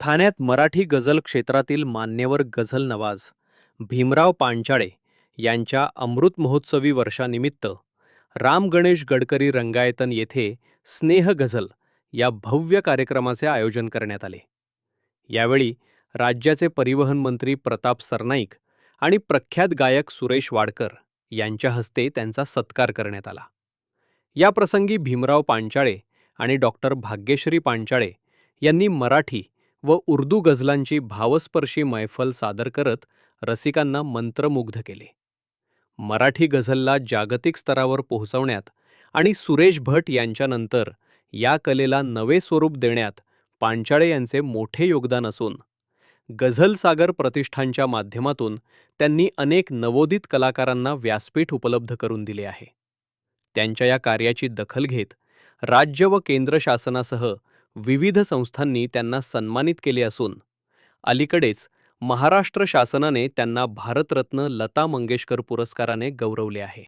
ठाण्यात मराठी गझल क्षेत्रातील मान्यवर गझल नवाज भीमराव पांचाळे यांच्या अमृत महोत्सवी वर्षानिमित्त राम गणेश गडकरी रंगायतन येथे स्नेह गझल या भव्य कार्यक्रमाचे आयोजन करण्यात आले. यावेळी राज्याचे परिवहन मंत्री प्रताप सरनाईक आणि प्रख्यात गायक सुरेश वाडकर यांच्या हस्ते त्यांचा सत्कार करण्यात आला. या प्रसंगी भीमराव पांचाळे आणि डॉक्टर भाग्यश्री पांचाळे यांनी मराठी व उर्दू गझलांची भावस्पर्शी मैफल सादर करत रसिकांना मंत्रमुग्ध केले. मराठी गझलला जागतिक स्तरावर पोहोचवण्यात आणि सुरेश भट यांच्यानंतर या कलेला नवे स्वरूप देण्यात पांचाळे यांचे मोठे योगदान असून गझल सागर प्रतिष्ठानच्या माध्यमातून त्यांनी अनेक नवोदित कलाकारांना व्यासपीठ उपलब्ध करून दिले आहे. त्यांच्या या कार्याची दखल घेत राज्य व केंद्र शासनासह विविध संस्थांनी त्यांना सन्मानित केले असून अलीकडेच महाराष्ट्र शासनाने त्यांना भारतरत्न लता मंगेशकर पुरस्काराने गौरवले आहे.